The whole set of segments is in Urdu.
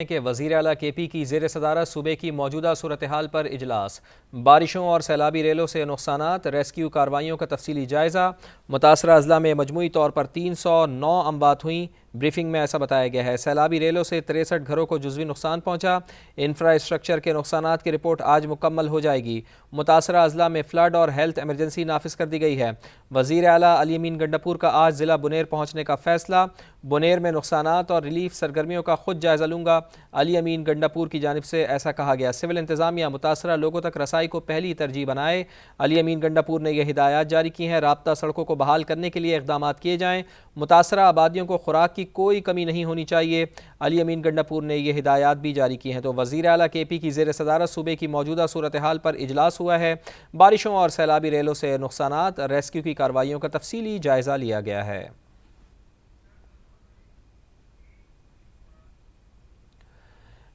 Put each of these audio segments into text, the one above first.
کہ وزیر اعلیٰ کے پی کی زیر صدارت صوبے کی موجودہ صورتحال پر اجلاس، بارشوں اور سیلابی ریلوں سے نقصانات، ریسکیو کارروائیوں کا تفصیلی جائزہ۔ متاثرہ اضلاع میں مجموعی طور پر 309 اموات ہوئیں۔ بریفنگ میں ایسا بتایا گیا ہے۔ سیلابی ریلوں سے 63 گھروں کو جزوی نقصان پہنچا۔ انفراسٹرکچر کے نقصانات کی رپورٹ آج مکمل ہو جائے گی۔ متاثرہ اضلاع میں فلڈ اور ہیلتھ ایمرجنسی نافذ کر دی گئی ہے۔ وزیر اعلیٰ علی امین گنڈاپور کا آج ضلع بنیر پہنچنے کا فیصلہ۔ بنیر میں نقصانات اور ریلیف سرگرمیوں کا خود جائزہ لوں گا۔ علی امین گنڈاپور کی جانب سے ایسا کہا گیا۔ سول انتظامیہ متاثرہ لوگوں تک رسائی کو پہلی ترجیح بنائے۔ علی امین گنڈاپور نے یہ ہدایات جاری کی ہیں۔ رابطہ سڑکوں کو بحال کرنے کے لیے اقدامات کیے جائیں۔ متاثرہ آبادیوں کو خوراک کی کوئی کمی نہیں ہونی چاہیے۔ علی امین گنڈاپور نے یہ ہدایات بھی جاری کی ہیں۔ تو وزیر اعلیٰ کے پی کی زیر صدارت صوبے کی موجودہ صورتحال پر اجلاس ہوا ہے۔ بارشوں اور سیلابی ریلوں سے نقصانات، ریسکیو کی کارروائیوں کا تفصیلی جائزہ لیا گیا ہے۔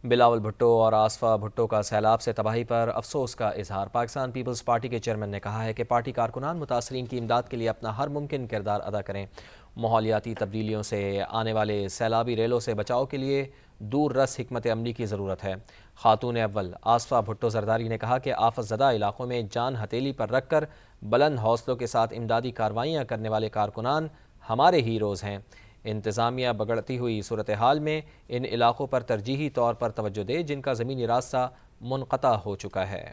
بلاول بھٹو اور آصفہ بھٹو کا سیلاب سے تباہی پر افسوس کا اظہار۔ پاکستان پیپلز پارٹی کے چیئرمین نے کہا ہے کہ پارٹی کارکنان متاثرین کی امداد کے لیے اپنا ہر ممکن کردار ادا کریں۔ ماحولیاتی تبدیلیوں سے آنے والے سیلابی ریلوں سے بچاؤ کے لیے دور رس حکمت عملی کی ضرورت ہے۔ خاتون اول آصفہ بھٹو زرداری نے کہا کہ آفت زدہ علاقوں میں جان ہتھیلی پر رکھ کر بلند حوصلوں کے ساتھ امدادی کارروائیاں کرنے والے کارکنان ہمارے ہیروز ہیں۔ انتظامیہ بگڑتی ہوئی صورتحال میں ان علاقوں پر ترجیحی طور پر توجہ دے جن کا زمینی راستہ منقطع ہو چکا ہے۔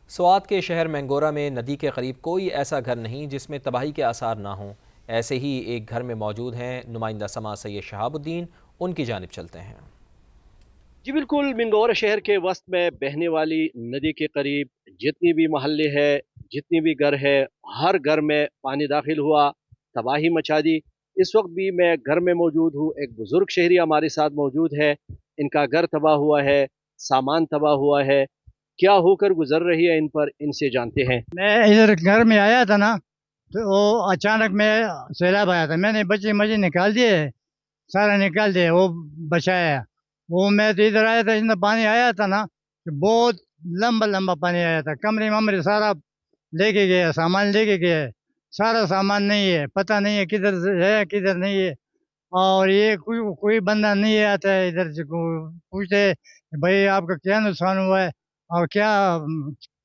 سوات کے شہر مینگورہ میں ندی کے قریب کوئی ایسا گھر نہیں جس میں تباہی کے آثار نہ ہوں۔ ایسے ہی ایک گھر میں موجود ہیں نمائندہ سماج سید شہاب الدین، ان کی جانب چلتے ہیں۔ جی بالکل، منگورہ شہر کے وسط میں بہنے والی ندی کے قریب جتنی بھی محلے ہے، جتنی بھی گھر ہے، ہر گھر میں پانی داخل ہوا، تباہی مچا دی۔ اس وقت بھی میں گھر میں موجود ہوں، ایک بزرگ شہری ہمارے ساتھ موجود ہے۔ ان کا گھر تباہ ہوا ہے، سامان تباہ ہوا ہے، کیا ہو کر گزر رہی ہے ان پر، ان سے جانتے ہیں۔ میں ادھر گھر میں آیا تھا نا، تو وہ اچانک میں سیلاب آیا تھا، میں نے بچے مجھے نکال دیے، سارا نکال دیے، وہ بچایا۔ وہ میں تو ادھر آیا تھا، اتنا پانی آیا تھا نا کہ بہت لمبا لمبا پانی آیا تھا، کمرے ممرے سارا لے کے گیا، سامان لے کے گیا، سارا سامان نہیں ہے، پتہ نہیں ہے کدھر ہے کدھر نہیں ہے۔ اور یہ کوئی بندہ نہیں آتا ہے ادھر سے پوچھتے بھائی آپ کا کیا نقصان ہوا ہے اور کیا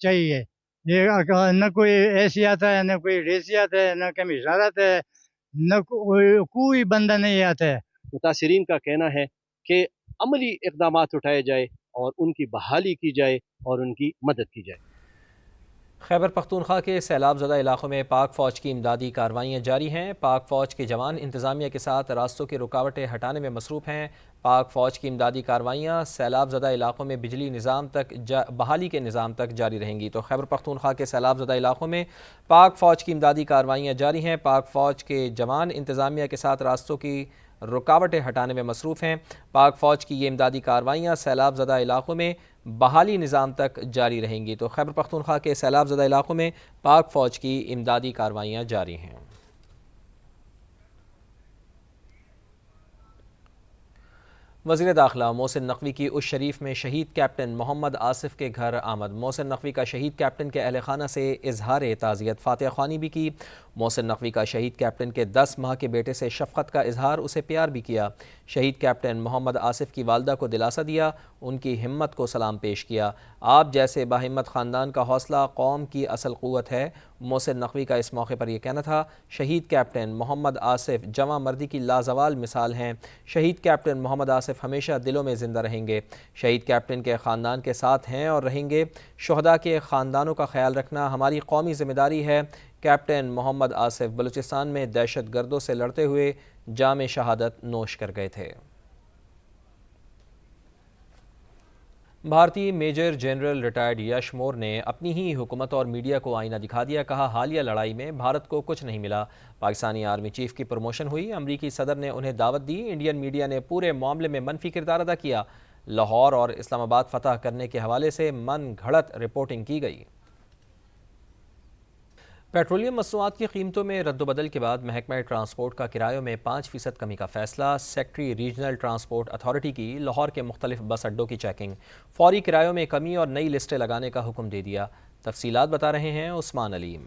چاہیے۔ یہ نہ کوئی ایسی آتا ہے، نہ کوئی ریسی آتا ہے، نہ کمیشنر آتا ہے، نہ کوئی بندہ نہیں آتا ہے۔ متاثرین کا کہنا ہے کہ عملی اقدامات اٹھائے جائے اور ان کی بحالی کی جائے اور ان کی مدد کی جائے۔ خیبر پختونخوا کے سیلاب زدہ علاقوں میں پاک فوج کی امدادی کارروائیاں جاری ہیں۔ پاک فوج کے جوان انتظامیہ کے ساتھ راستوں کی رکاوٹیں ہٹانے میں مصروف ہیں۔ پاک فوج کی امدادی کارروائیاں سیلاب زدہ علاقوں میں بجلی نظام تک بحالی کے نظام تک جاری رہیں گی۔ تو خیبر پختونخوا کے سیلاب زدہ علاقوں میں پاک فوج کی امدادی کارروائیاں جاری ہیں۔ پاک فوج کے جوان انتظامیہ کے ساتھ راستوں کی رکاوٹیں ہٹانے میں مصروف ہیں۔ پاک فوج کی یہ امدادی کارروائیاں سیلاب زدہ علاقوں میں بحالی نظام تک جاری رہیں گی۔ تو خیبر پختونخوا کے سیلاب زدہ علاقوں میں پاک فوج کی امدادی کارروائیاں جاری ہیں۔ وزیر داخلہ محسن نقوی کی اس شریف میں شہید کیپٹن محمد آصف کے گھر آمد۔ محسن نقوی کا شہید کیپٹن کے اہل خانہ سے اظہار تعزیت، فاتحہ خوانی بھی کی۔ محسن نقوی کا شہید کیپٹن کے 10 ماہ کے بیٹے سے شفقت کا اظہار، اسے پیار بھی کیا۔ شہید کیپٹن محمد آصف کی والدہ کو دلاسا دیا، ان کی ہمت کو سلام پیش کیا۔ آپ جیسے باہمت خاندان کا حوصلہ قوم کی اصل قوت ہے۔ محسن نقوی کا اس موقع پر یہ کہنا تھا، شہید کیپٹن محمد آصف جواں مردی کی لازوال مثال ہیں۔ شہید کیپٹن محمد آصف ہمیشہ دلوں میں زندہ رہیں گے۔ شہید کیپٹن کے خاندان کے ساتھ ہیں اور رہیں گے۔ شہداء کے خاندانوں کا خیال رکھنا ہماری قومی ذمہ داری ہے۔ کیپٹن محمد آصف بلوچستان میں دہشت گردوں سے لڑتے ہوئے جام شہادت نوش کر گئے تھے۔ بھارتی میجر جنرل ریٹائرڈ یش مور نے اپنی ہی حکومت اور میڈیا کو آئینہ دکھا دیا۔ کہا حالیہ لڑائی میں بھارت کو کچھ نہیں ملا۔ پاکستانی آرمی چیف کی پروموشن ہوئی، امریکی صدر نے انہیں دعوت دی۔ انڈین میڈیا نے پورے معاملے میں منفی کردار ادا کیا۔ لاہور اور اسلام آباد فتح کرنے کے حوالے سے من گھڑت رپورٹنگ کی گئی۔ پیٹرولیم مصنوعات کی قیمتوں میں رد و بدل کے بعد محکمہ ٹرانسپورٹ کا کرایوں میں 5% کمی کا فیصلہ۔ سیکٹری ریجنل ٹرانسپورٹ اتھارٹی کی لاہور کے مختلف بس اڈوں کی چیکنگ، فوری کرایوں میں کمی اور نئی لسٹیں لگانے کا حکم دے دیا۔ تفصیلات بتا رہے ہیں عثمان علیم۔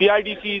PIDC